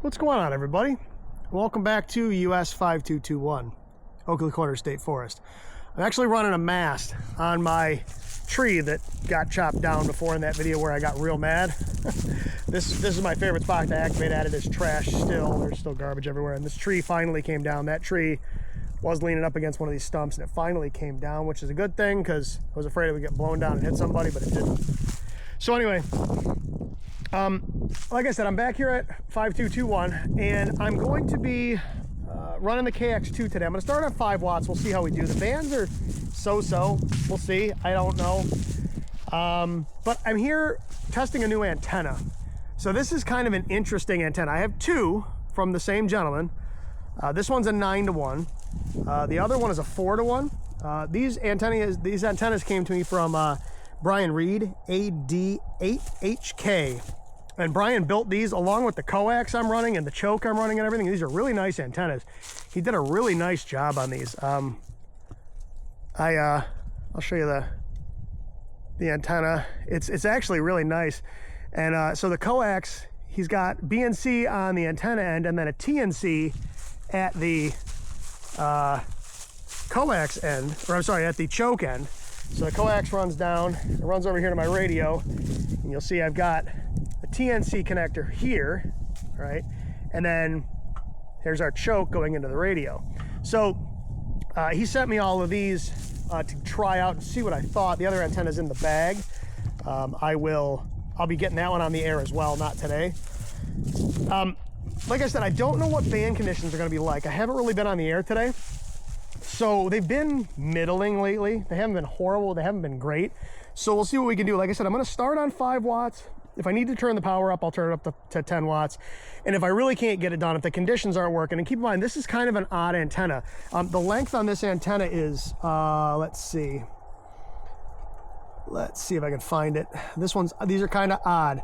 What's going on, everybody? Welcome back to US-5221, Oakley Corner State Forest. I'm actually running a mast on my tree that got chopped down before in that video where I got real mad. This is my favorite spot to activate at. It is trash still. There's still garbage everywhere, and this tree finally came down. That tree was leaning up against one of these stumps, and it finally came down, which is a good thing because I was afraid it would get blown down and hit somebody, but it didn't. So anyway, like I said, I'm back here at 5221, and I'm going to be running the KX2 today. I'm going to start at 5 watts. We'll see how we do. The bands are so-so. We'll see. I don't know. But I'm here testing a new antenna. So this is kind of an interesting antenna. I have two from the same gentleman. This one's a 9-to-1. The other one is a 4-to-1. These antennas came to me from Bryan Reed AD8HK. And Bryan built these along with the coax I'm running and the choke I'm running and everything. These are really nice antennas. He did a really nice job on these. I'll show you the antenna. It's actually really nice. And so the coax, he's got BNC on the antenna end and then a TNC at the coax end, or I'm sorry, at the choke end. So the coax runs down, it runs over here to my radio, and you'll see I've got a TNC connector here, right? And then here's our choke going into the radio. So he sent me all of these to try out and see what I thought. The other antenna's in the bag. I'll be getting that one on the air as well, not today. Like I said, I don't know what band conditions are gonna be like. I haven't really been on the air today. So they've been middling lately. They haven't been horrible, they haven't been great. So we'll see what we can do. Like I said, I'm gonna start on 5 watts. If I need to turn the power up, I'll turn it up to 10 watts. And if I really can't get it done, if the conditions aren't working, and keep in mind, this is kind of an odd antenna. The length on this antenna is, let's see if I can find it. These are kind of odd.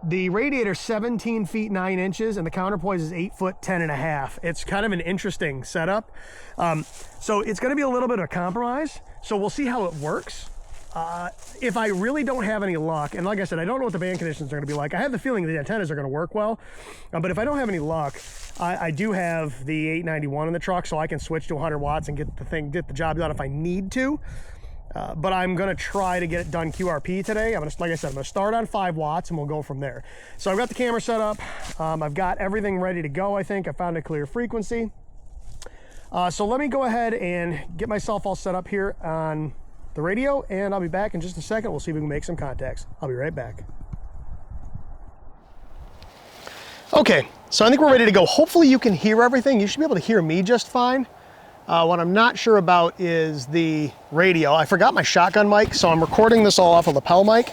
The radiator's 17 feet 9 inches and the counterpoise is 8 foot 10 and a half. It's kind of an interesting setup. So it's going to be a little bit of a compromise. So we'll see how it works. If I really don't have any luck, and like I said, I don't know what the band conditions are going to be like. I have the feeling the antennas are going to work well, but if I don't have any luck, I do have the 891 in the truck, so I can switch to 100 watts and get the job done if I need to. But I'm going to try to get it done QRP today. Like I said, I'm going to start on 5 watts and we'll go from there. So I've got the camera set up. I've got everything ready to go, I think. I found a clear frequency. So let me go ahead and get myself all set up here on the radio, and I'll be back in just a second. We'll see if we can make some contacts. I'll be right back. Okay, so I think we're ready to go. Hopefully you can hear everything. You should be able to hear me just fine. What I'm not sure about is the radio. I forgot my shotgun mic, so I'm recording this all off a lapel mic.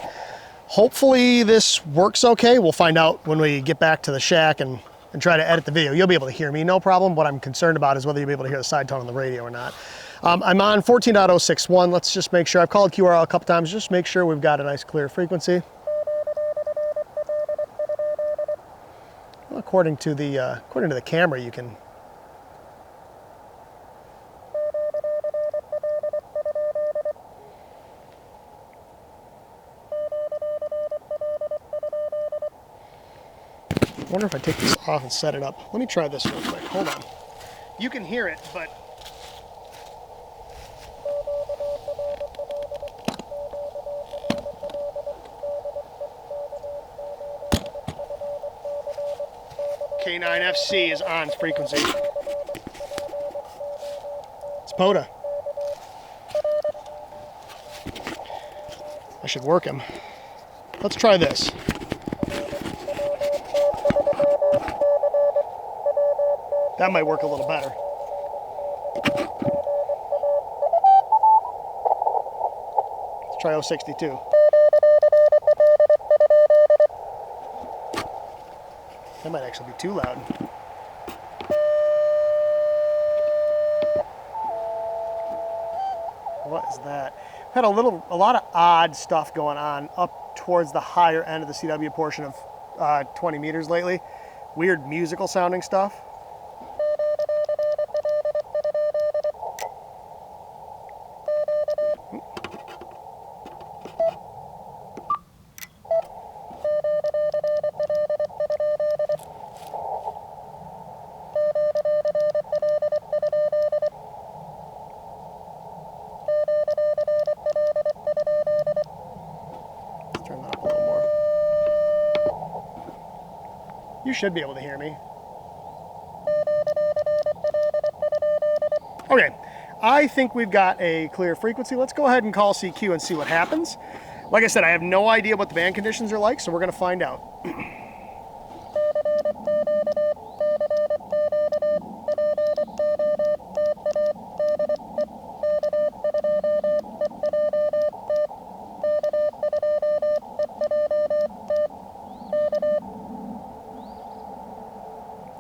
Hopefully this works okay. We'll find out when we get back to the shack and try to edit the video. You'll be able to hear me, no problem. What I'm concerned about is whether you'll be able to hear the side tone on the radio or not. I'm on 14.061. Let's just make sure. I've called QRL a couple times. Just make sure we've got a nice clear frequency. Well, according to the camera, you can. I wonder if I take this off and set it up. Let me try this real quick. Hold on. You can hear it, but K9FC is on frequency. It's POTA. I should work him. Let's try this. That might work a little better. Let's try 062. That might actually be too loud. What is that? Had a lot of odd stuff going on up towards the higher end of the CW portion of 20 meters lately. Weird musical sounding stuff. You should be able to hear me. Okay, I think we've got a clear frequency. Let's go ahead and call CQ and see what happens. Like I said, I have no idea what the band conditions are like, so we're gonna find out.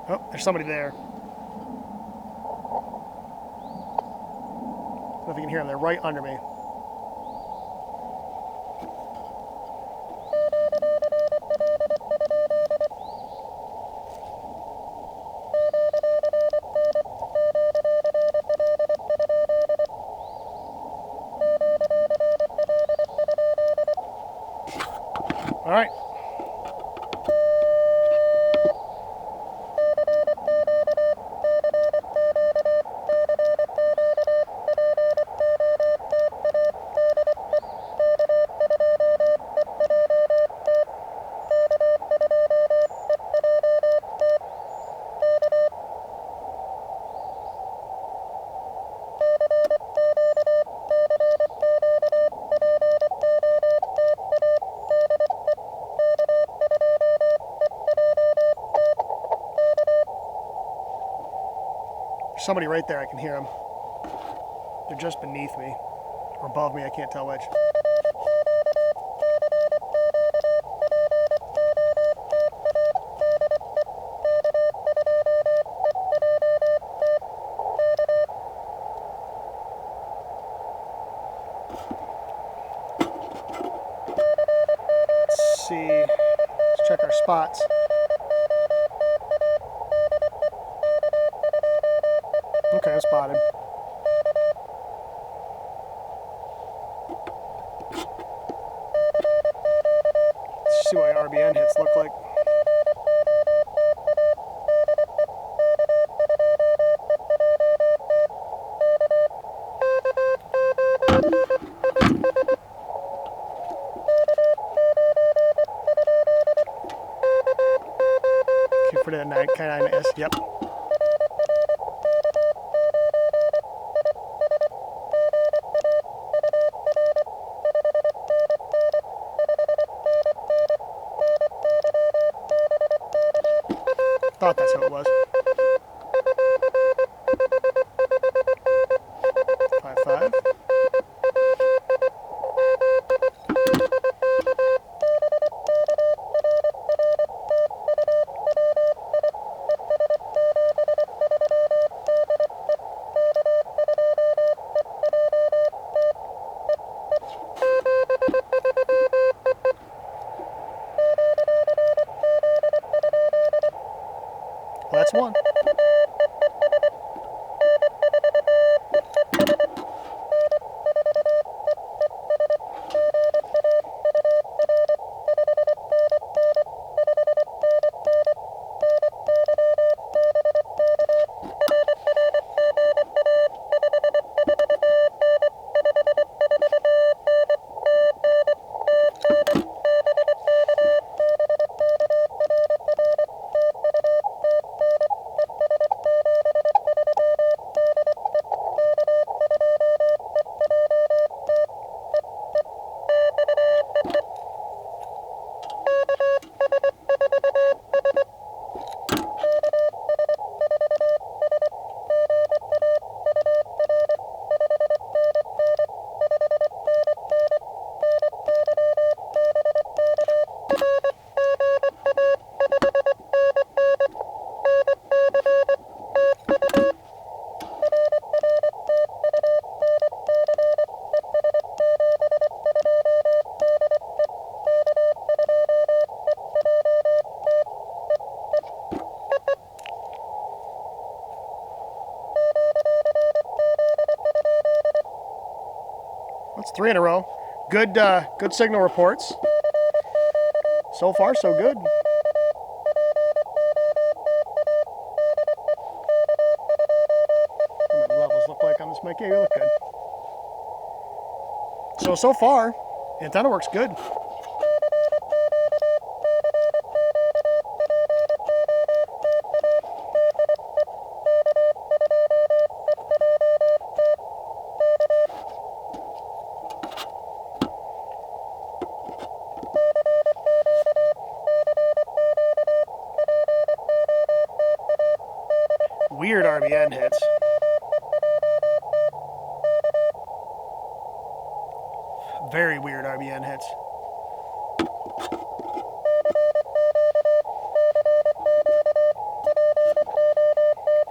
Oh, there's somebody there. I don't know if you can hear them. They're right under me. All right. There's somebody right there. I can hear them. They're just beneath me or above me. I can't tell which. Let's see. Let's check our spots. Okay, I'm spotted. Let's see what RBN hits look like. Okay, for the K9S, yep. Thought that's how it was. 5-5. Well, that's one. That's 3 in a row. Good, good signal reports. So far, so good. What the levels look like on this mic? Yeah, you look good. So far, antenna works good. RBN hits. Very weird RBN hits.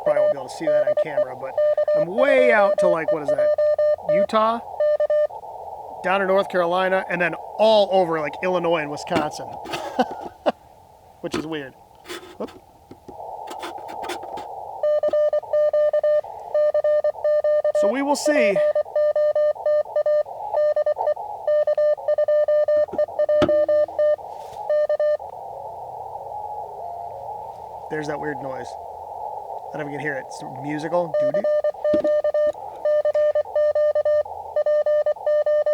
Probably won't be able to see that on camera, but I'm way out to, like, what is that? Utah, down in North Carolina, and then all over like Illinois and Wisconsin, which is weird. Whoop. So we will see. There's that weird noise. I don't know if you can hear it. It's musical. Doo-doo.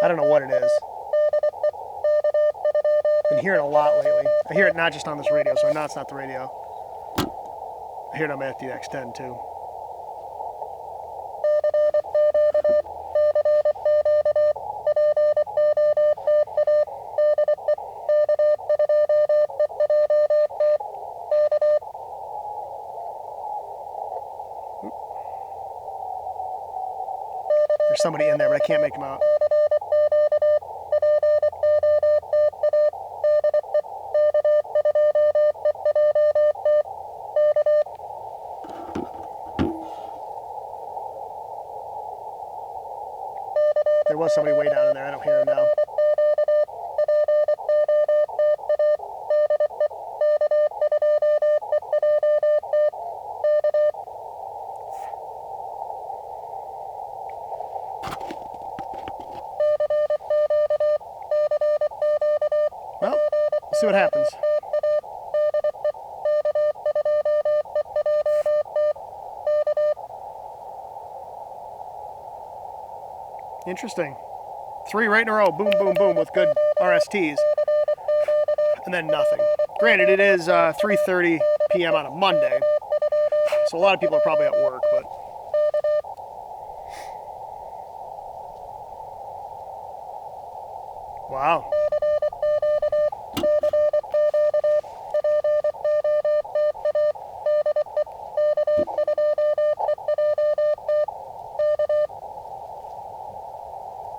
I don't know what it is. Been hearing a lot lately. I hear it not just on this radio, so I know it's not the radio. I hear it on my FDX10 too. There's somebody in there, but I can't make him out. There was somebody way down in there. I don't hear him now. Well, let's see what happens. Interesting. 3 right in a row, boom, boom, boom, with good RSTs. And then nothing. Granted, it is 3:30 p.m. on a Monday, so a lot of people are probably at work, but... Wow.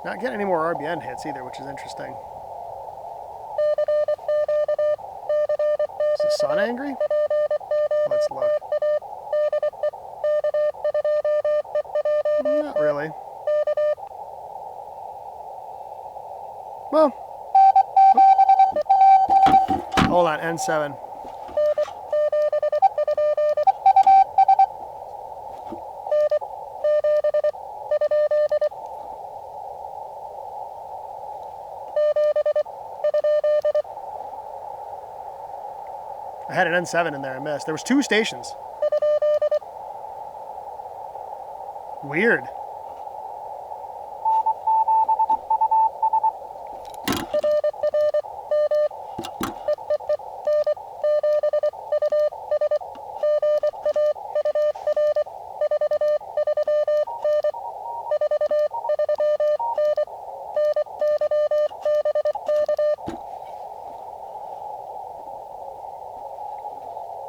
Not getting any more RBN hits either, which is interesting. Is the sun angry? Let's look. Not really. Well, hold on, N7. I had an N7 in there, I missed. There was 2 stations. Weird.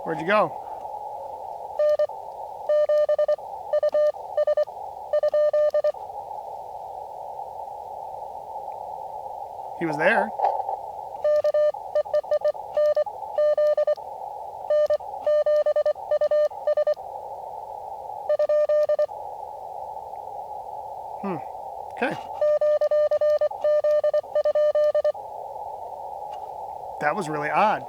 Where'd you go? He was there. Okay. That was really odd.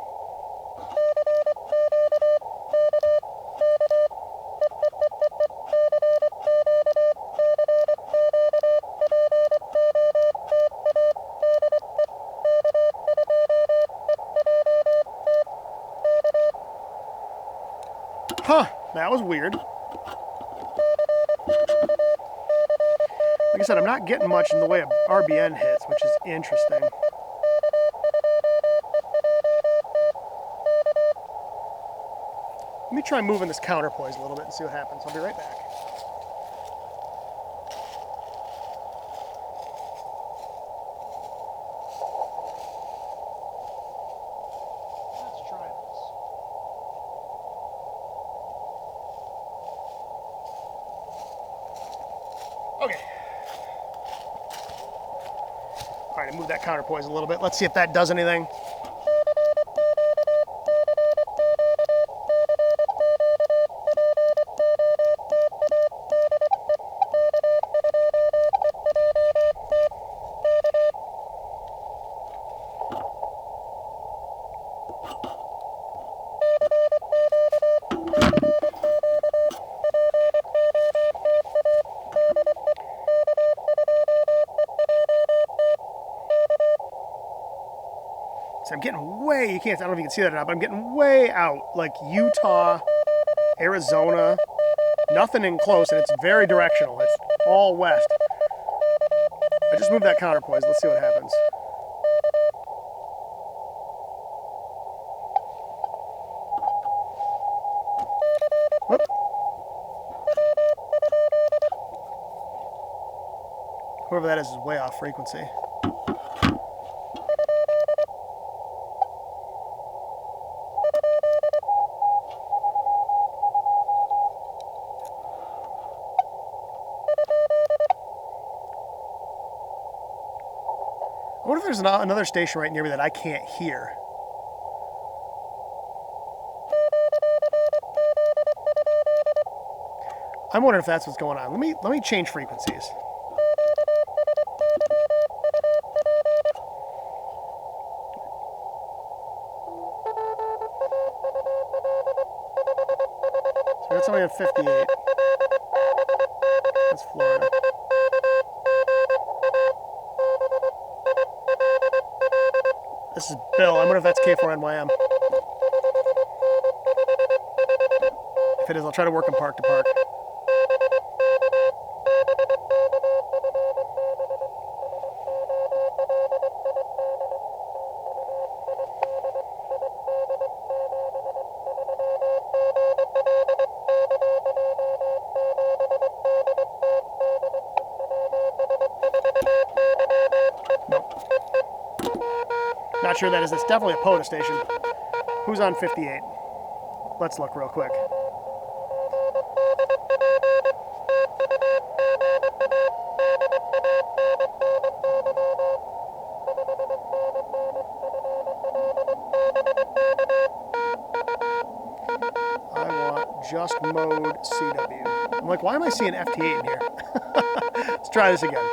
Huh, that was weird. Like I said, I'm not getting much in the way of RBN hits, which is interesting. Let me try moving this counterpoise a little bit and see what happens. I'll be right back. Let's try this. Okay. All right, I moved that counterpoise a little bit. Let's see if that does anything. So I'm getting way, I don't know if you can see that or not, but I'm getting way out, like Utah, Arizona, nothing in close, and it's very directional. It's all west. I just moved that counterpoise. Let's see what happens. Whoop. Whoever that is way off frequency. I wonder if there's another station right near me that I can't hear. I'm wondering if that's what's going on. Let me change frequencies. So that's only at 58. That's Florida. This is Bill. I wonder if that's K4NYM. If it is, I'll try to work in park to park. Not sure that is. It's definitely a POTA station. Who's on 58? Let's look real quick. I want just mode CW. I'm like, why am I seeing FT8 in here? Let's try this again.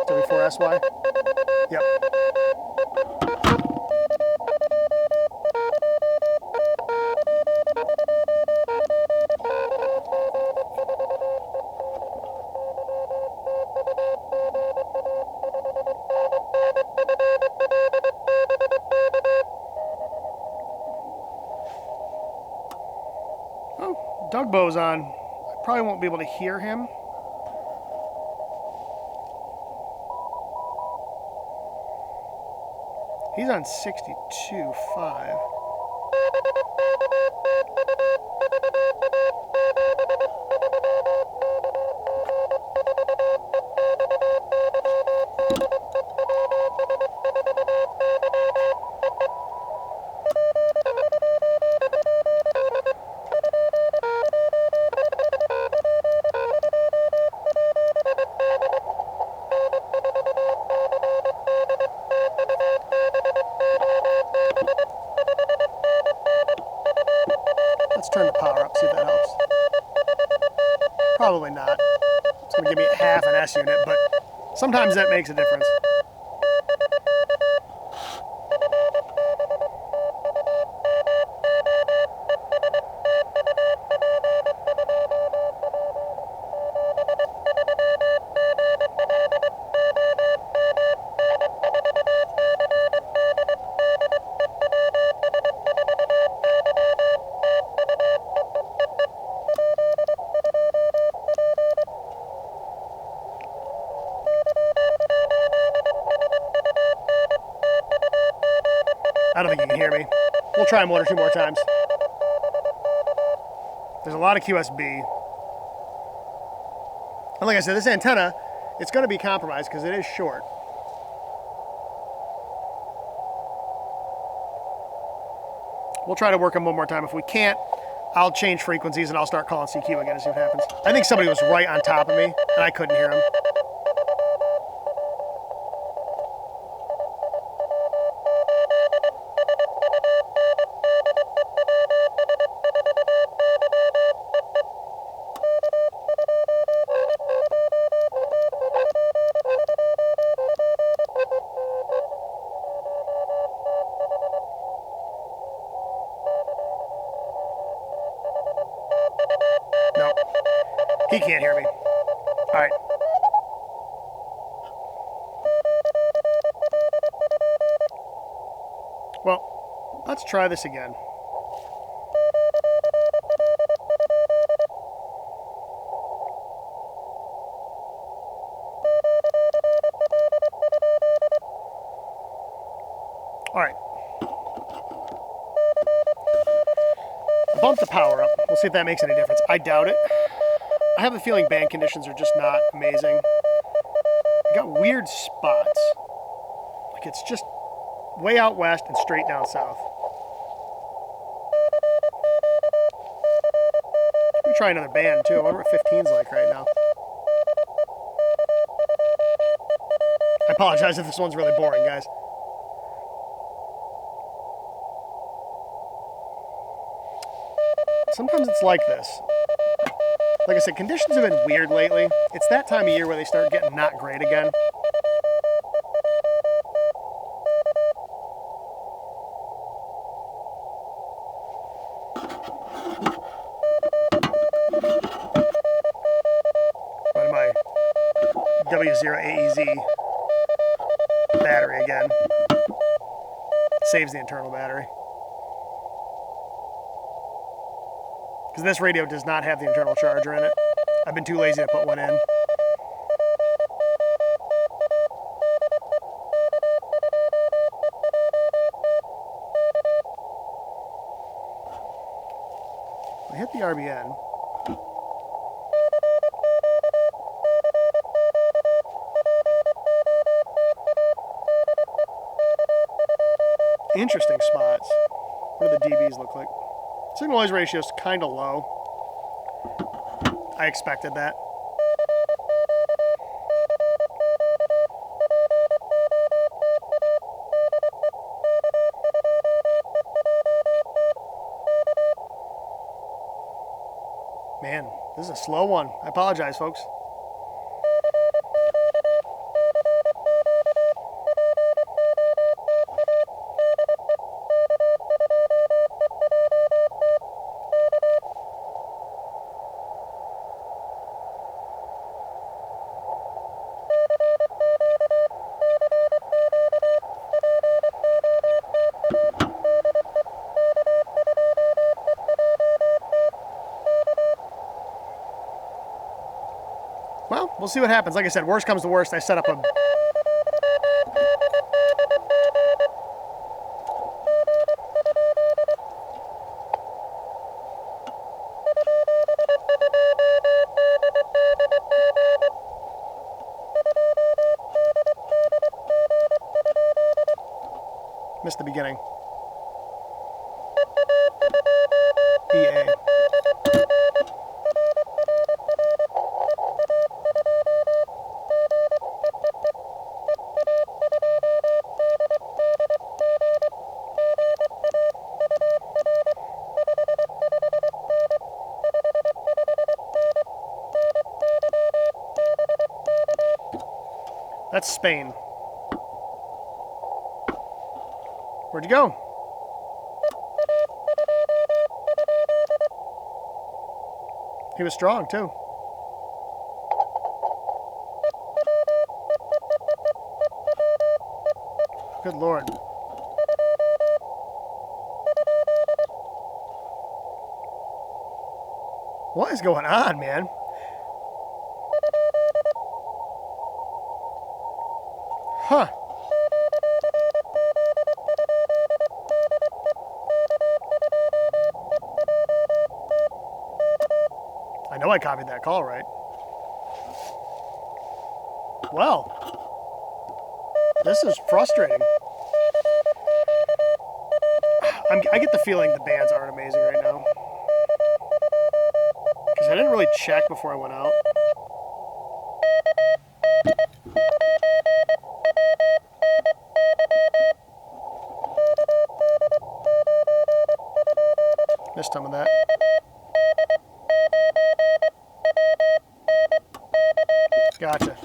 W4SY? Yep. Oh, Doug Bo's on. I probably won't be able to hear him. He's on 62.5. Let's turn the power up, see if that helps. Probably not. It's going to give me half an S unit, but sometimes that makes a difference. I don't think you can hear me. We'll try them one or two more times. There's a lot of QSB. And like I said, this antenna, it's going to be compromised because it is short. We'll try to work him one more time. If we can't, I'll change frequencies and I'll start calling CQ again and see what happens. I think somebody was right on top of me and I couldn't hear him. No, he can't hear me. All right. Well, let's try this again. All right. Bump the power up. We'll see if that makes any difference. I doubt it. I have the feeling band conditions are just not amazing. I got weird spots. Like it's just way out west and straight down south. Let me try another band too. I wonder what 15's like right now. I apologize if this one's really boring, guys. Sometimes it's like this. Like I said, conditions have been weird lately. It's that time of year where they start getting not great again. Running my W0AEZ battery again. Saves the internal battery. Because this radio does not have the internal charger in it. I've been too lazy to put one in. I hit the RBN. Interesting spots. What do the dBs look like? Signal noise ratio is kind of low. I expected that. Man, this is a slow one. I apologize, folks. Well, we'll see what happens. Like I said, worst comes to worst, I set up a... Missed the beginning. EA. That's Spain. Where'd you go? He was strong too. Good Lord. What is going on, man? Huh. I know I copied that call right. Well, this is frustrating. I get the feeling the bands aren't amazing right now. Because I didn't really check before I went out. Missed some of that. Gotcha.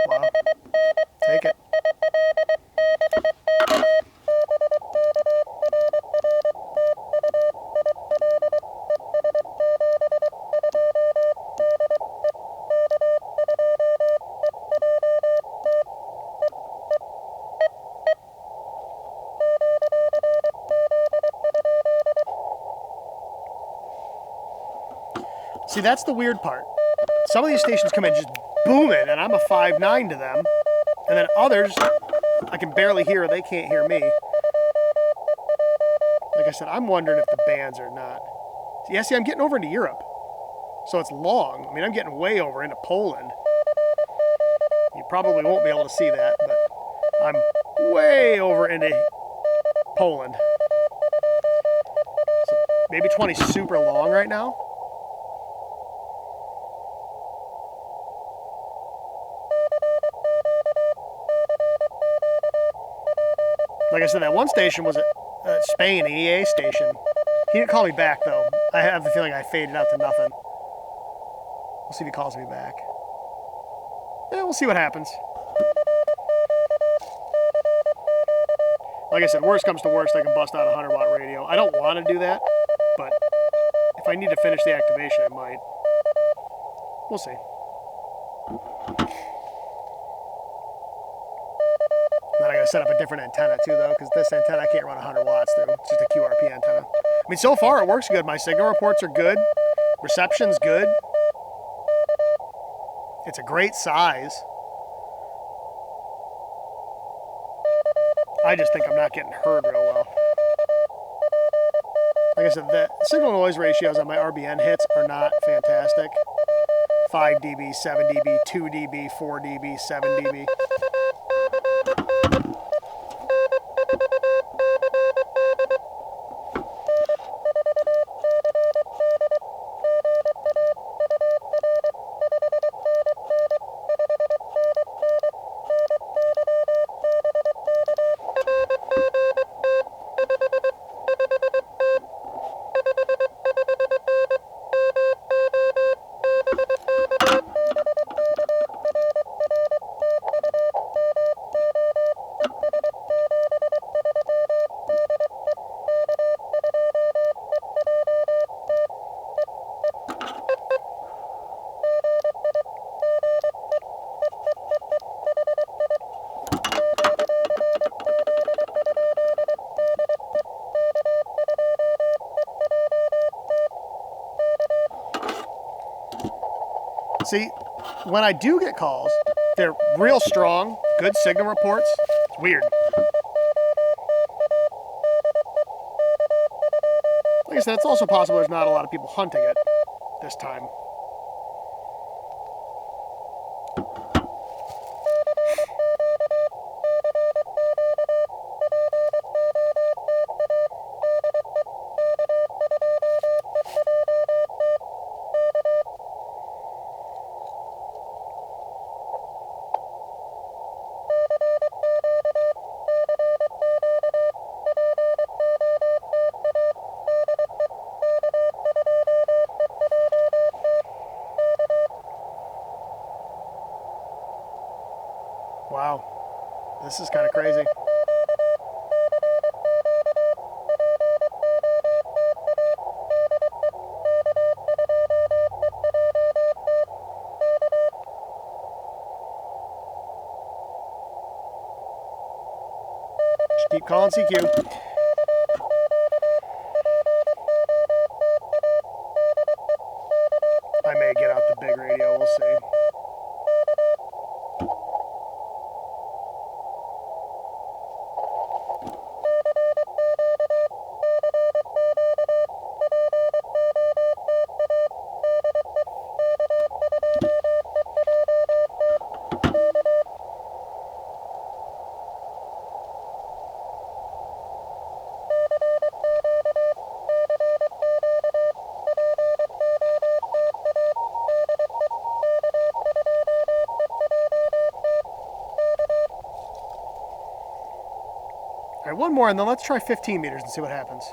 Wow. Take it. See, that's the weird part. Some of these stations come in just booming, and I'm a 5'9" to them. And then others, I can barely hear, or they can't hear me. Like I said, I'm wondering if the bands are not. Yeah, see, I'm getting over into Europe. So it's long. I mean, I'm getting way over into Poland. You probably won't be able to see that, but I'm way over into Poland. So maybe 20's super long right now. Like I said, that one station was at Spain, an EA station. He didn't call me back, though. I have the feeling I faded out to nothing. We'll see if he calls me back. Yeah, we'll see what happens. Like I said, worst comes to worst, I can bust out a 100-watt radio. I don't want to do that, but if I need to finish the activation, I might. We'll see. Then I gotta set up a different antenna too, though, because this antenna I can't run 100 watts through. It's just a QRP antenna. I mean, so far it works good. My signal reports are good. Reception's good. It's a great size. I just think I'm not getting heard real well. Like I said, the signal noise ratios on my RBN hits are not fantastic. 5 dB, 7 dB, 2 dB, 4 dB, 7 dB. See, when I do get calls, they're real strong, good signal reports. It's weird. Like I said, it's also possible there's not a lot of people hunting it this time. Wow, this is kind of crazy. Just keep calling CQ. I may get out the big radio, we'll see. one more, and then let's try 15 meters and see what happens.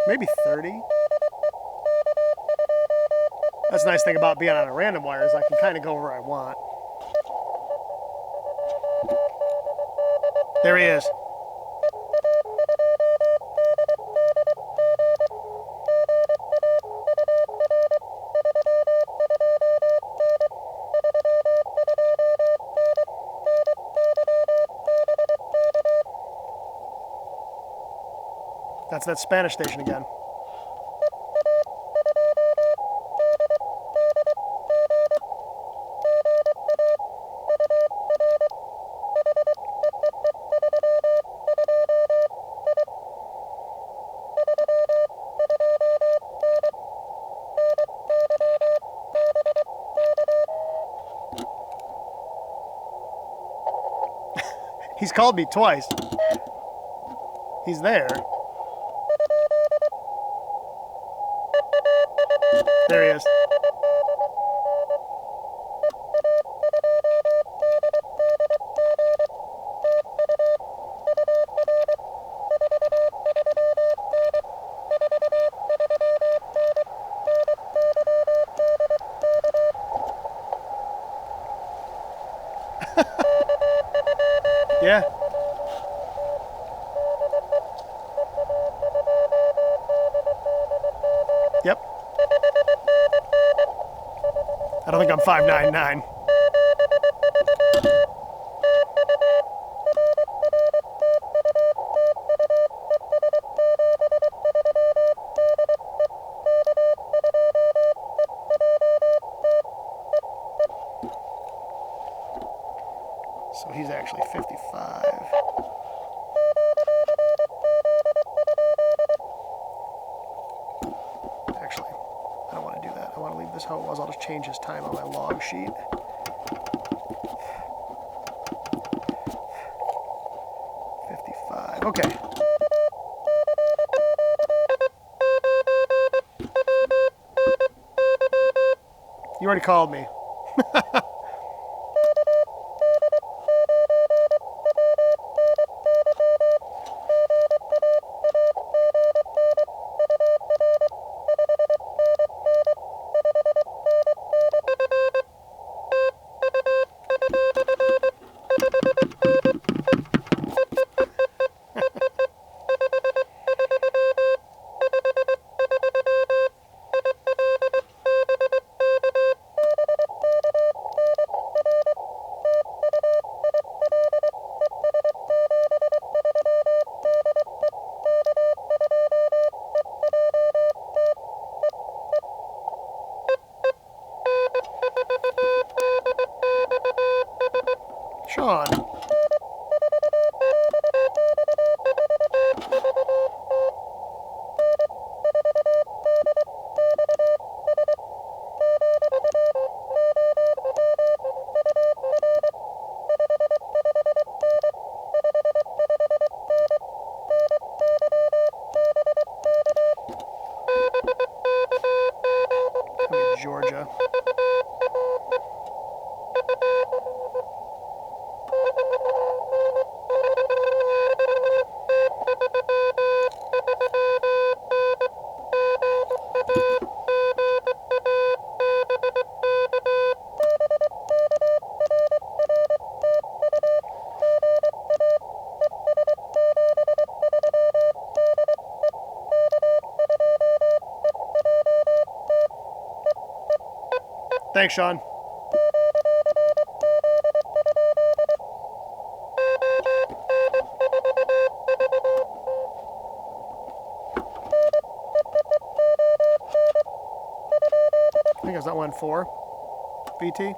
Maybe 30. That's the nice thing about being on a random wire is I can kind of go where I want. There he is. That's that Spanish station again. He's called me twice. He's there. There he is. Yeah. Yep. I don't think I'm 599. So he's actually 55. Actually, I don't want to do that. I want to leave this how it was. I'll just change his time on my log sheet. Okay. You already called me. Sean. Georgia. Thanks, Sean. I think it's that 1-4 BT.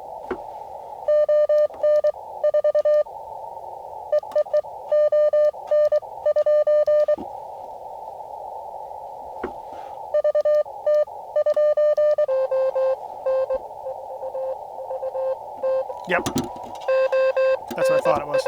Yep. That's what I thought it was.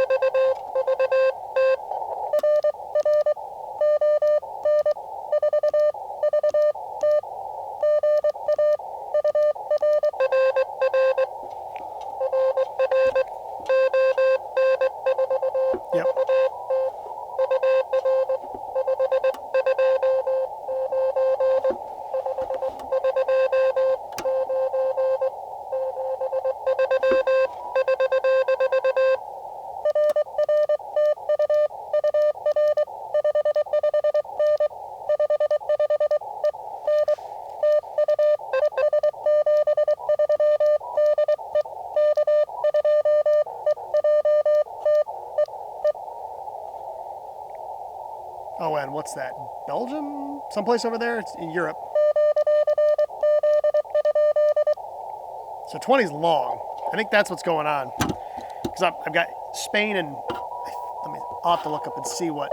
Oh, and what's that? Belgium? Someplace over there? It's in Europe. So 20's long. I think that's what's going on. Because I've got Spain and... I'll have to look up and see what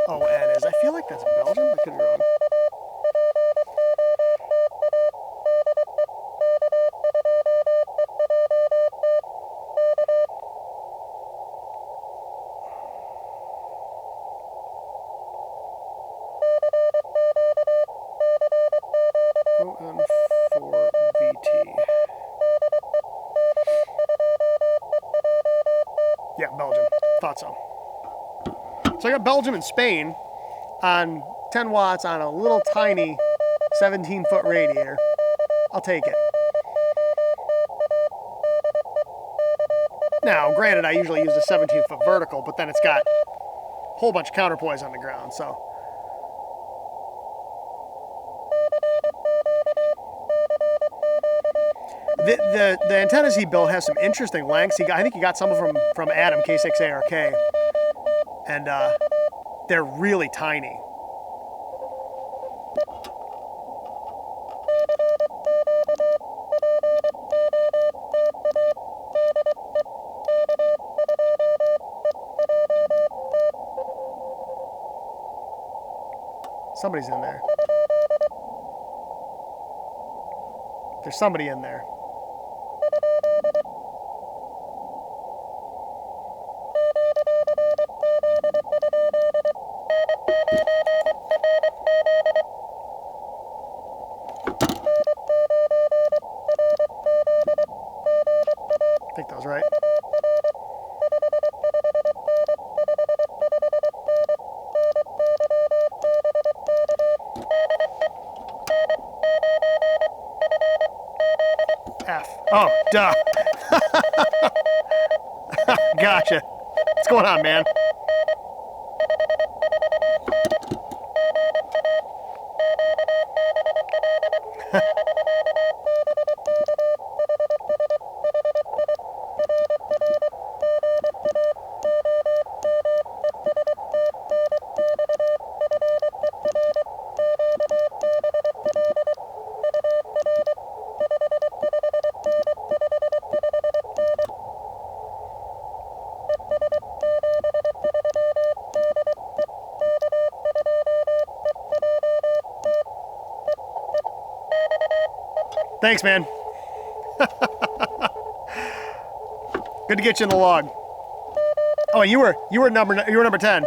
ON is. I feel like that's Belgium. I could be wrong. ON4VT. Yeah, Belgium. Thought so. So I got Belgium and Spain on 10 watts on a little tiny 17-foot radiator. I'll take it. Now, granted, I usually use a 17-foot vertical, but then it's got a whole bunch of counterpoise on the ground, so. The antennas he built have some interesting lengths. I think he got some of them from Adam, K6ARK, and they're really tiny. Somebody's in there. There's somebody in there. I think that was right. F. Oh, duh. Gotcha. What's going on, man? Thanks, man. Good to get you in the log. Oh, you were number 10.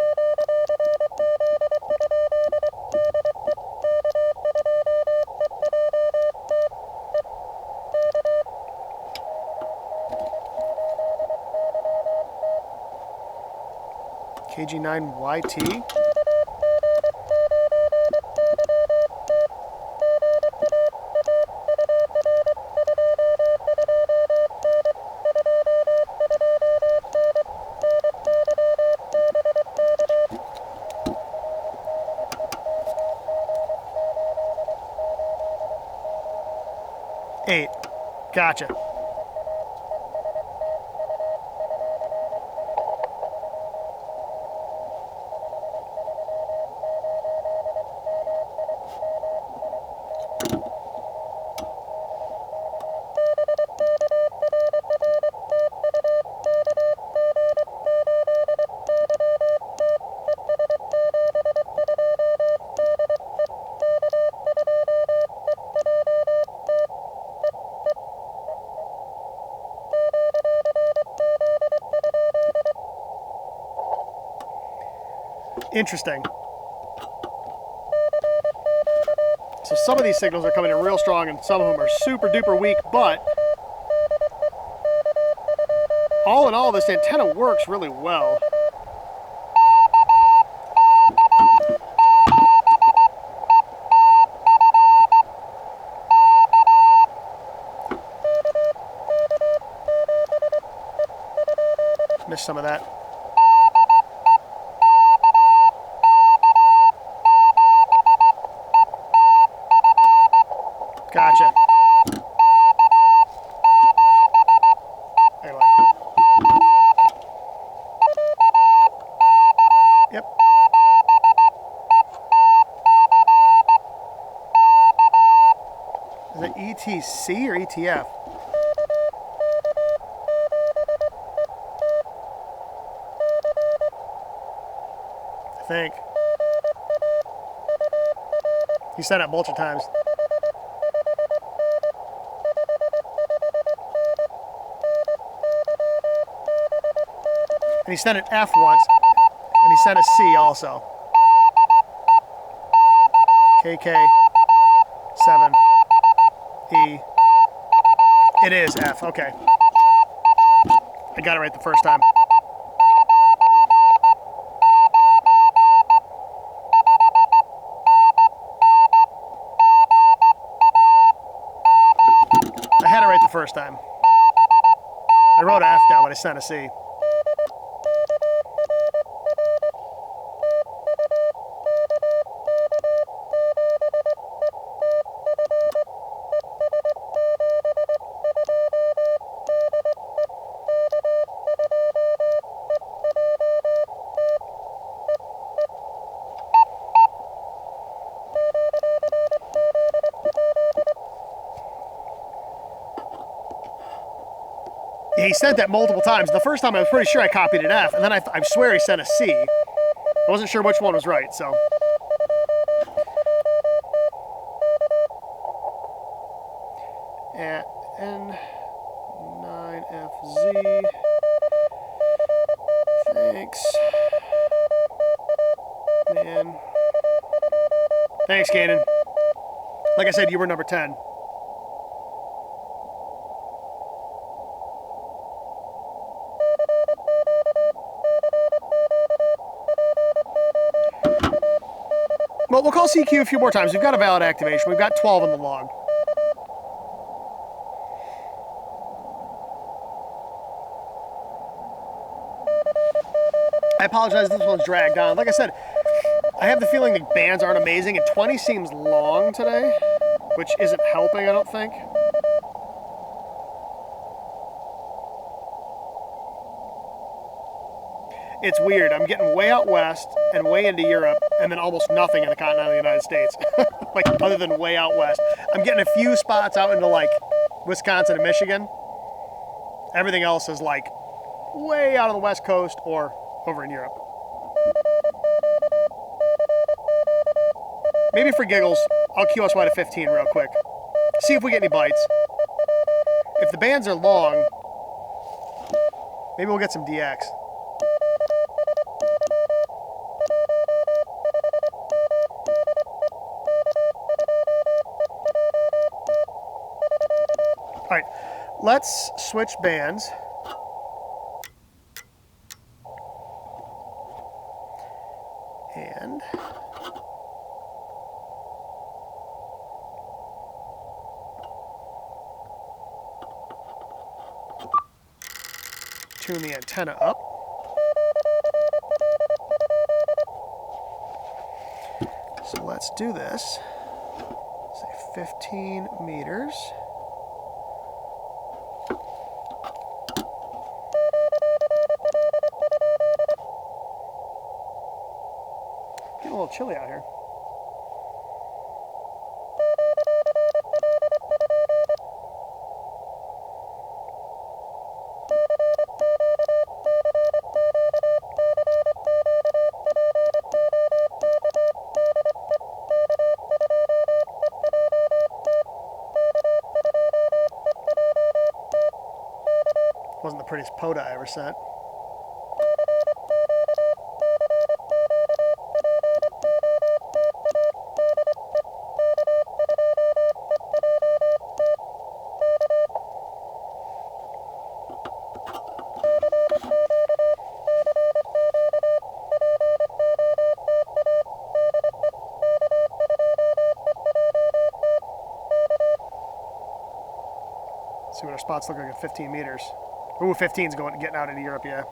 KG9YT. Eight. Gotcha. Interesting. So some of these signals are coming in real strong and some of them are super duper weak, but all in all, this antenna works really well. Missed some of that. Gotcha. Anyway. Yep. ETC or ETF? I think. He said it a bunch of times. And he said an F once. And he said a C also. KK 7 E. It is F. Okay. I got it right the first time. I had it right the first time. I wrote an F down, but I sent a C. Yeah, he sent that multiple times. The first time I was pretty sure I copied an F, and then I swear he sent a C. I wasn't sure which one was right, so. N9FZ. Thanks. Man. Thanks, Kanan. Like I said, you were number 10. Well, we'll call CQ a few more times. We've got a valid activation. We've got 12 in the log. I apologize, this one's dragged on. Like I said, I have the feeling the bands aren't amazing, and 20 seems long today, which isn't helping, I don't think. It's weird. I'm getting way out west and way into Europe, and then almost nothing in the continental United States. Like, other than way out west. I'm getting a few spots out into, like, Wisconsin and Michigan. Everything else is, like, way out on the west coast or over in Europe. Maybe for giggles, I'll QSY to 15 real quick. See if we get any bites. If the bands are long, maybe we'll get some DX. All right, let's switch bands. And tune the antenna up. So let's do this. Say 15 meters. Getting a little chilly out here. Wasn't the prettiest POTA I ever sent. See what our spots look like at 15 meters. Ooh, 15's getting out into Europe, yeah.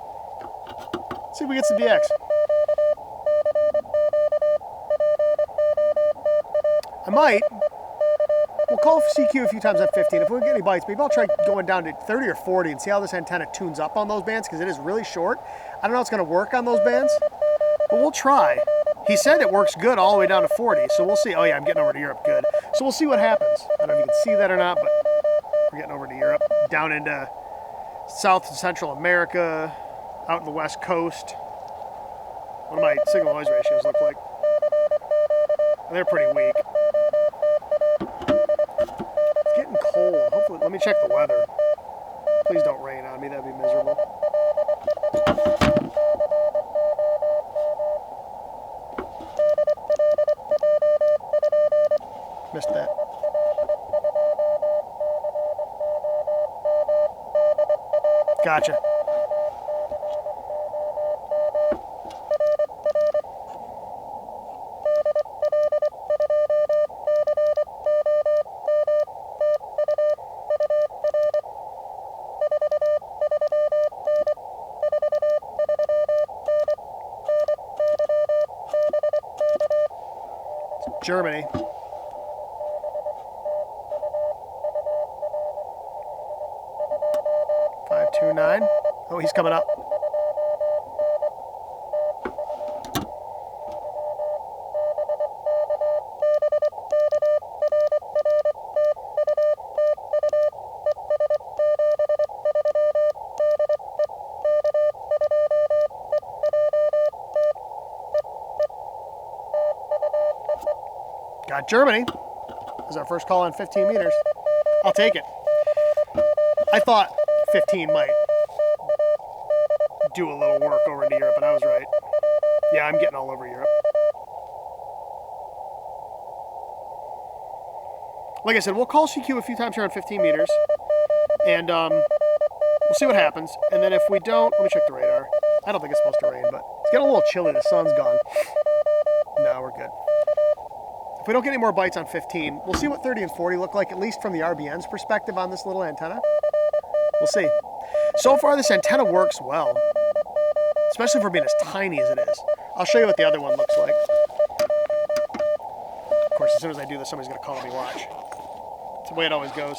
Let's see if we get some DX. I might. We'll call CQ a few times at 15. If we get any bites, maybe I'll try going down to 30 or 40 and see how this antenna tunes up on those bands, because it is really short. I don't know how it's going to work on those bands, but we'll try. He said it works good all the way down to 40, so we'll see. Oh yeah, I'm getting over to Europe good. So we'll see what happens. I don't know if you can see that or not, but we're getting over to Europe, down into South and Central America, out in the West Coast. What do my signal noise ratios look like? They're pretty weak. It's getting cold. Hopefully, let me check the weather. Please don't rain on me, that'd be miserable. Missed that. Gotcha. Germany. 529. Oh, he's coming up. Got Germany. This is our first call on 15 meters. I'll take it. I thought 15 might do a little work over into Europe, and I was right. Yeah, I'm getting all over Europe. Like I said, we'll call CQ a few times here on 15 meters, and we'll see what happens. And then if we don't, let me check the radar. I don't think it's supposed to rain, but it's getting a little chilly. The sun's gone. No, we're good. If we don't get any more bites on 15, we'll see what 30 and 40 look like, at least from the RBN's perspective on this little antenna. We'll see. So far, this antenna works well, especially for being as tiny as it is. I'll show you what the other one looks like. Of course, as soon as I do this, somebody's going to call me, watch. It's the way it always goes.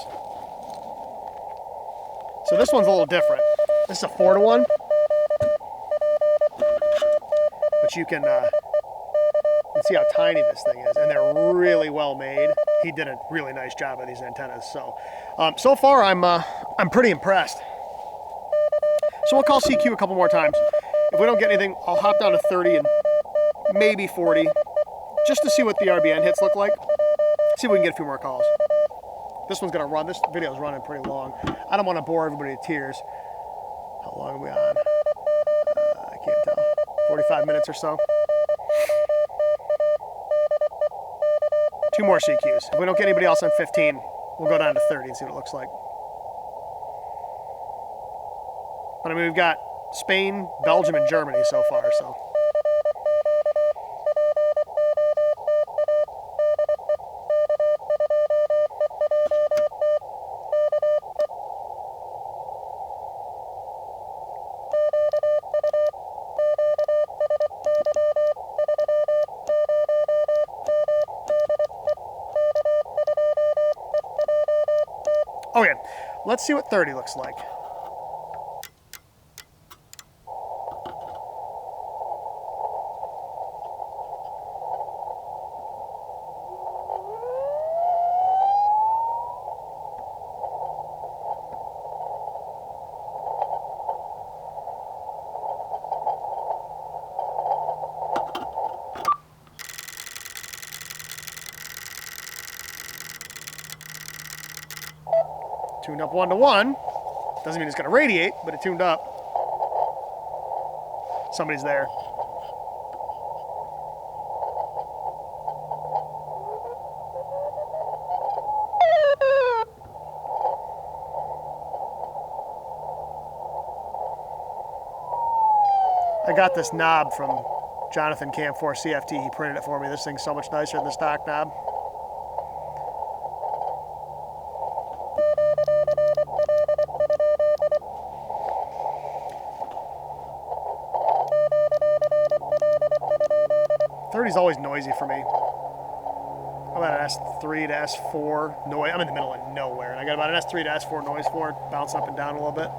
So this one's a little different. This is a 4-to-1. But you can see how tiny this thing is, and they're really well made. He did a really nice job of these antennas. So, so far I'm pretty impressed. So we'll call CQ a couple more times. If we don't get anything, I'll hop down to 30 and maybe 40, just to see what the RBN hits look like. See if we can get a few more calls. This one's gonna run. This video is running pretty long. I don't want to bore everybody to tears. How long are we on? I can't tell. 45 minutes or so. 2 more CQs. If we don't get anybody else on 15, we'll go down to 30 and see what it looks like. But I mean, we've got Spain, Belgium, and Germany so far, so. Okay, let's see what 30 looks like. Tuned up 1-to-1. Doesn't mean it's going to radiate, but it tuned up. Somebody's there. I got this knob from Jonathan Cam 4 CFT. He printed it for me. This thing's so much nicer than the stock knob. Is always noisy for me. I'm about an S3 to S4 noise. I'm in the middle of nowhere, and I got about an S3 to S4 noise floor bouncing up and down a little bit.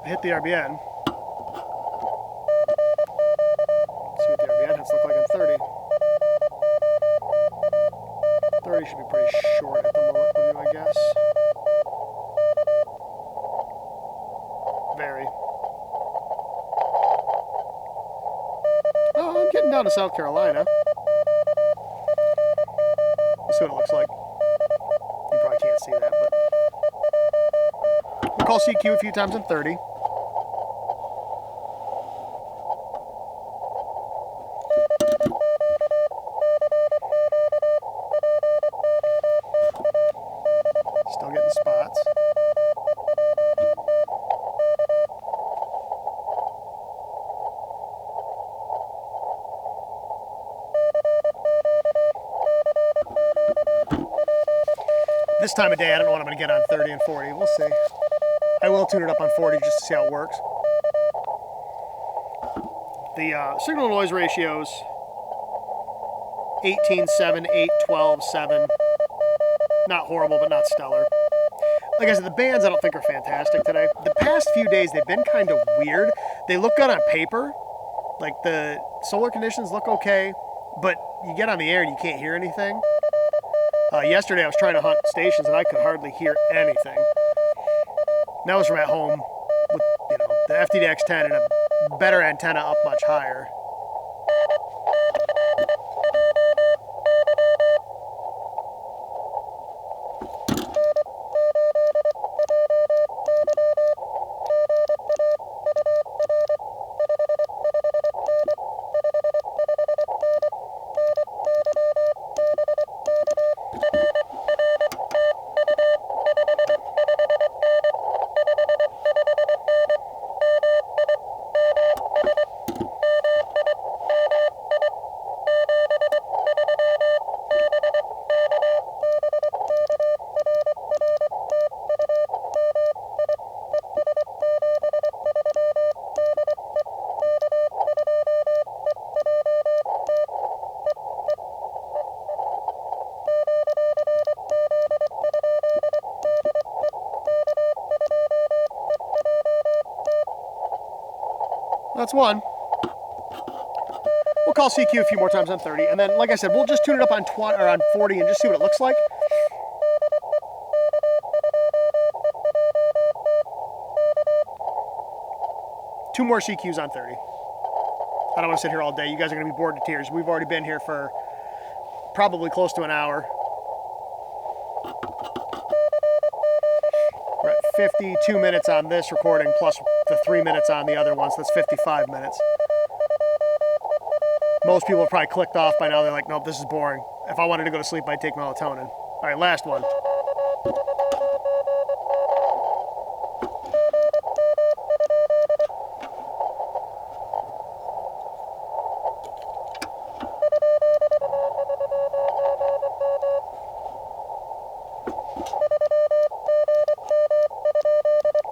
hit the RBN. Let's see what the RBN hits look like on 30. 30 should be pretty short at the moment, what do I guess? Very. Oh, I'm getting down to South Carolina. Let's see what it looks like. You probably can't see that, but we'll call CQ a few times in 30. Still getting spots. This time of day, I don't know what I'm going to get on 30 and 40. We'll see. I will tune it up on 40 just to see how it works. The signal noise ratios 18-7, 8-12, 7. Not horrible, but not stellar. Like I said, the bands I don't think are fantastic today. The past few days, they've been kind of weird. They look good on paper. Like the solar conditions look okay, but you get on the air and you can't hear anything. Yesterday I was trying to hunt stations and I could hardly hear anything. And that was from at home with, you know, the FTDX10 and a better antenna up much higher. That's one. We'll call CQ a few more times on 30, and then, like I said, we'll just tune it up on 40 and just see what it looks like. Two more CQs on 30. I don't want to sit here all day. You guys are going to be bored to tears. We've already been here for probably close to an hour. We're at 52 minutes on this recording, plus the 3 minutes on the other one, so that's 55 minutes. Most people have probably clicked off by now. They're like, nope, this is boring. If I wanted to go to sleep, I'd take melatonin. All right, last one.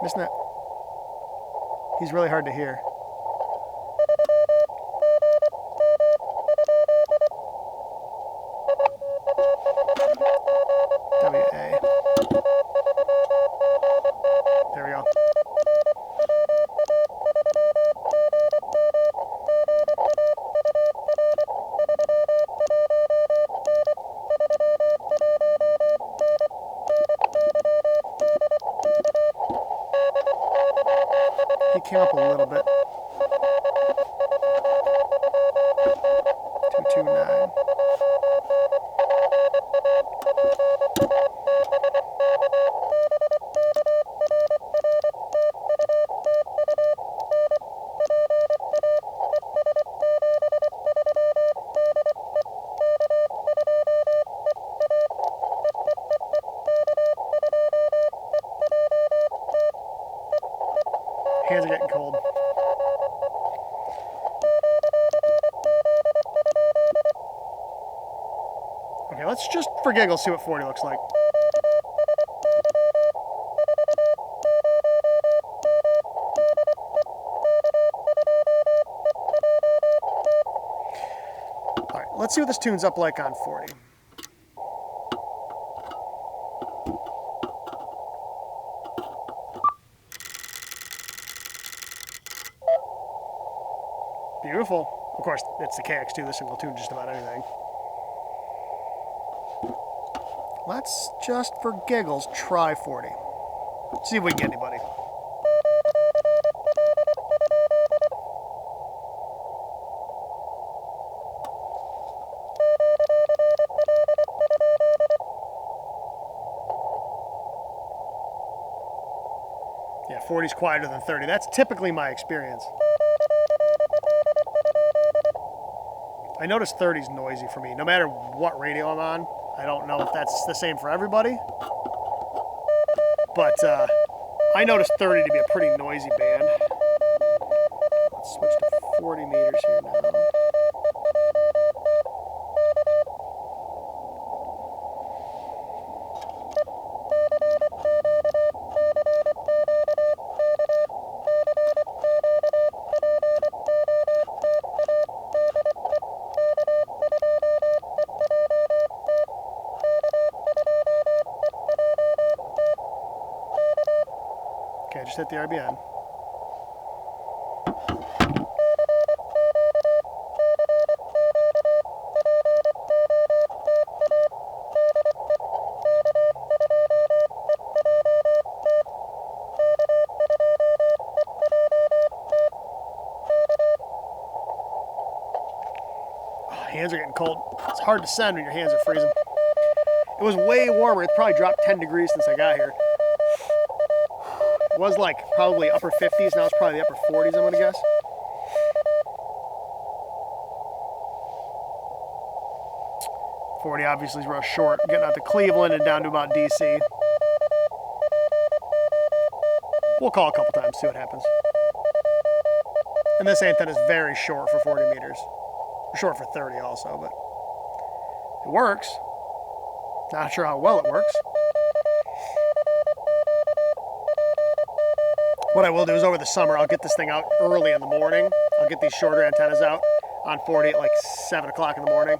Missing that. He's really hard to hear. WA. There we go. He came up a little bit. 229. Hands are getting cold. Okay, let's just for giggles see what 40 looks like. All right, let's see what this tunes up like on 40. Beautiful. Of course, it's the KX2. This thing will tune just about anything. Let's just, for giggles, try 40. See if we can get anybody. Yeah, 40's quieter than 30. That's typically my experience. I notice 30's noisy for me, no matter what radio I'm on. I don't know if that's the same for everybody, but I notice 30 to be a pretty noisy band. Let's switch to 40 meters here now. Okay, just hit the RBN. Oh, hands are getting cold. It's hard to send when your hands are freezing. It was way warmer. It probably dropped 10 degrees since I got here. It was like probably upper 50s. Now it's probably the upper 40s, I'm going to guess. .40 obviously is real short. Getting out to Cleveland and down to about DC. We'll call a couple times, see what happens. And this antenna is very short for 40 meters. Short for 30 also, but it works. Not sure how well it works. What I will do is over the summer, I'll get this thing out early in the morning. I'll get these shorter antennas out on 40 at like 7 o'clock in the morning.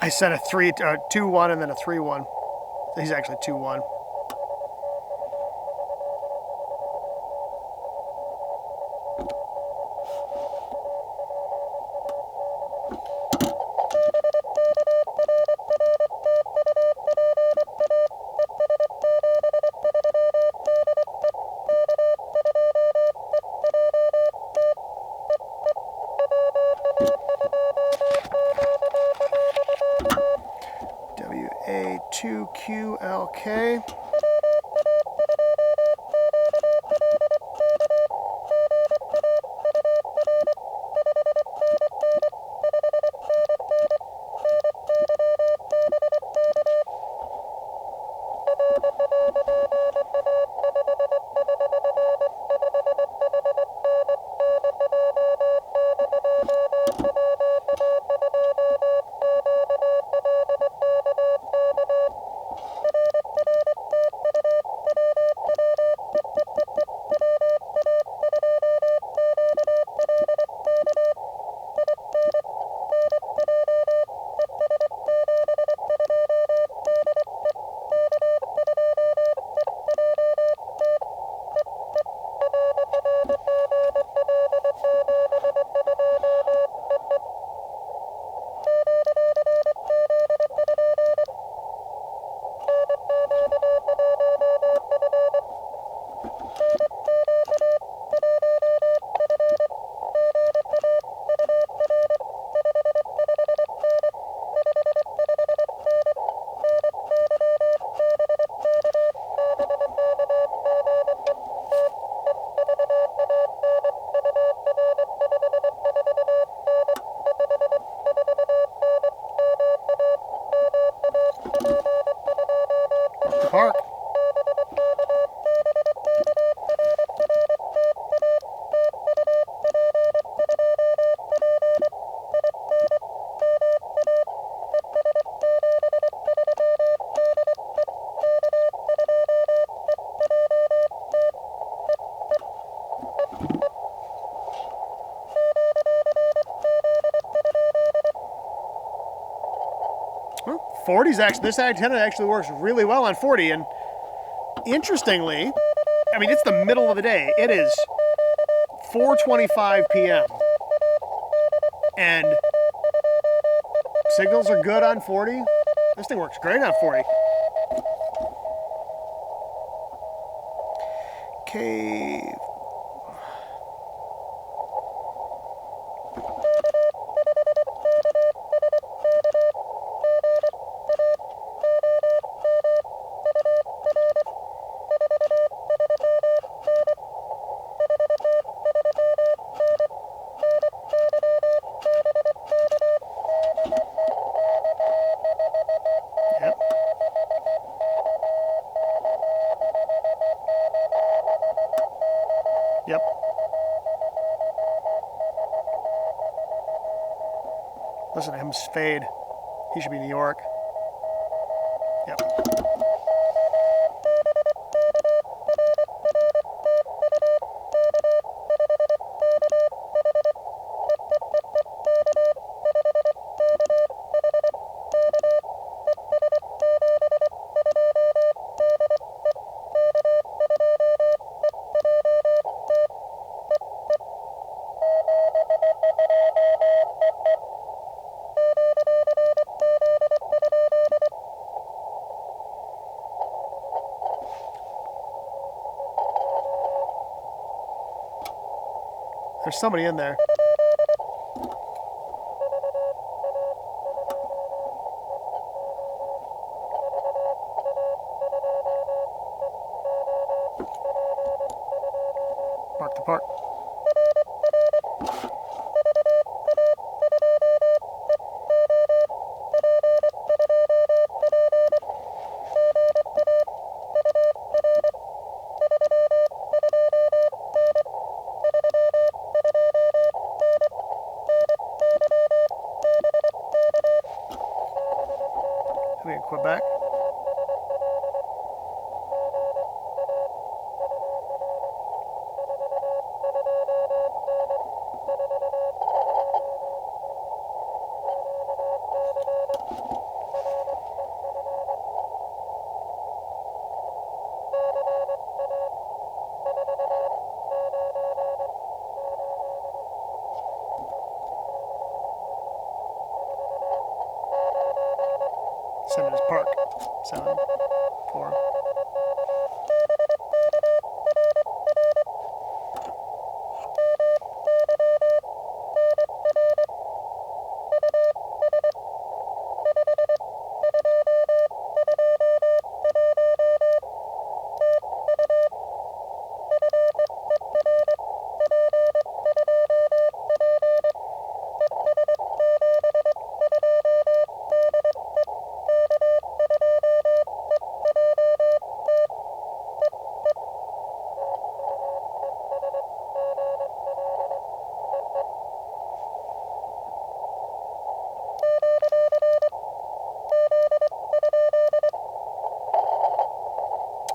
I set a 2-1 and then a 3-1. He's actually 2-1. WA2QLK. Park. Well, 40's actually, this antenna actually works really well on 40, and interestingly, I mean, it's the middle of the day. It is 4:25 p.m. and signals are good on 40. This thing works great on 40. Cave. Yep. Yep. Listen to him fade. He should be in New York. Yep. There's somebody in there. Park the park. We can quit back. Seven is park. 7, 4.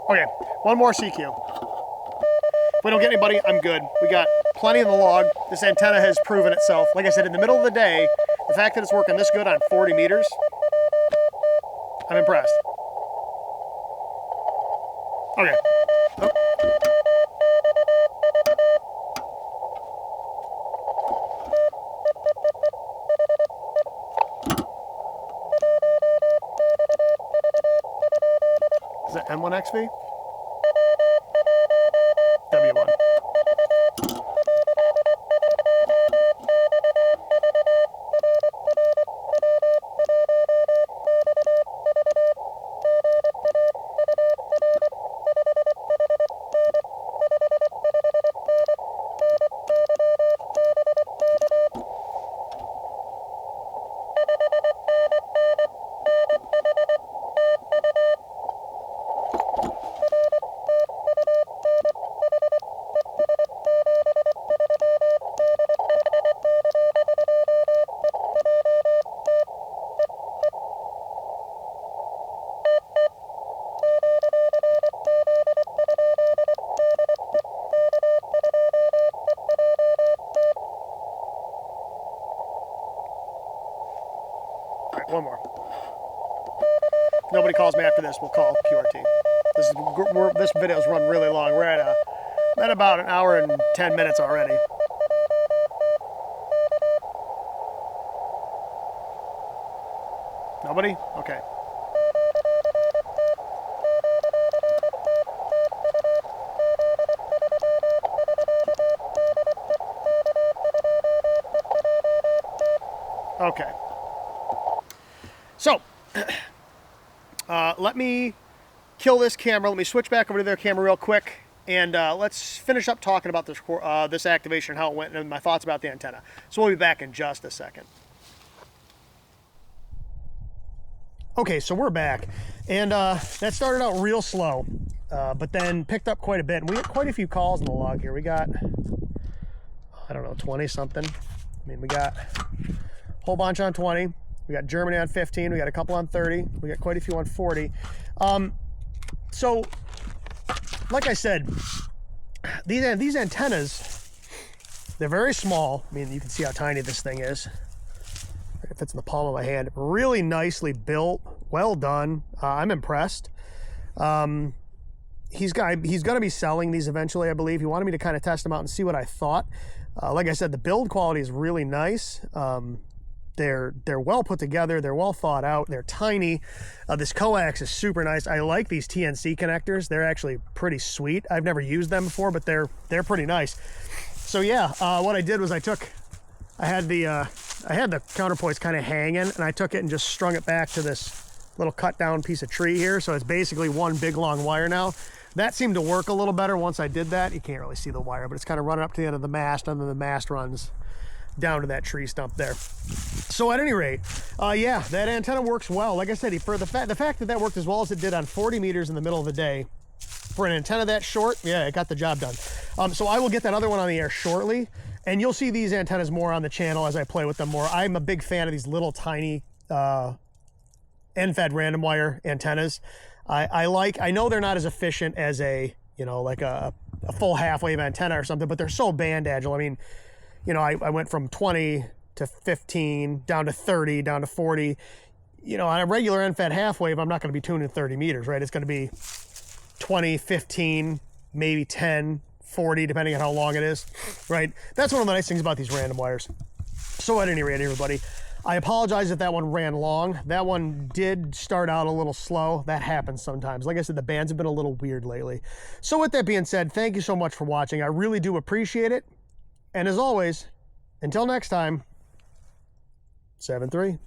Okay, one more CQ. If we don't get anybody, I'm good. We got plenty in the log. This antenna has proven itself. Like I said, in the middle of the day, the fact that it's working this good on 40 meters, I'm impressed. Okay. Oh. Is that M1XV? W1. All right, one more. If nobody calls me after this, we'll call QRT. This video's run really long. We're at about an hour and 10 minutes already. Nobody? Okay. Okay. So, let me kill this camera. Let me switch back over to their camera real quick, and let's finish up talking about this this activation, how it went, and my thoughts about the antenna. So we'll be back in just a second. Okay, so we're back, and that started out real slow, but then picked up quite a bit, and we had quite a few calls in the log here. We got, I don't know, 20 something. I mean, we got a whole bunch on 20. We got Germany on 15. We got a couple on 30. We got quite a few on 40. So, like I said, these antennas, they're very small. I mean, you can see how tiny this thing is. It fits in the palm of my hand. Really nicely built, well done. I'm impressed. He's going to be selling these eventually, I believe. He wanted me to kind of test them out and see what I thought. Like I said, the build quality is really nice. They're well put together. They're well thought out. They're tiny. This coax is super nice. I like these TNC connectors. They're actually pretty sweet. I've never used them before, but they're pretty nice. So yeah, what I did was I had the counterpoise kind of hanging, and I took it and just strung it back to this little cut down piece of tree here. So it's basically one big long wire now. That seemed to work a little better once I did that. You can't really see the wire, but it's kind of running up to the end of the mast, and then the mast runs down to that tree stump there. So at any rate, yeah, that antenna works well. Like I said, for the fact that worked as well as it did on 40 meters in the middle of the day, for an antenna that short, yeah, it got the job done. So I will get that other one on the air shortly, and you'll see these antennas more on the channel as I play with them more. I'm a big fan of these little tiny end-fed random wire antennas. I know they're not as efficient as like a full half-wave antenna or something, but they're so band agile. I mean, I went from 20 to 15, down to 30, down to 40. On a regular end-fed half-wave, I'm not going to be tuning 30 meters, right? It's going to be 20, 15, maybe 10, 40, depending on how long it is, right? That's one of the nice things about these random wires. So at any rate, everybody, I apologize if that one ran long. That one did start out a little slow. That happens sometimes. Like I said, the bands have been a little weird lately. So with that being said, thank you so much for watching. I really do appreciate it. And as always, until next time, 7-3.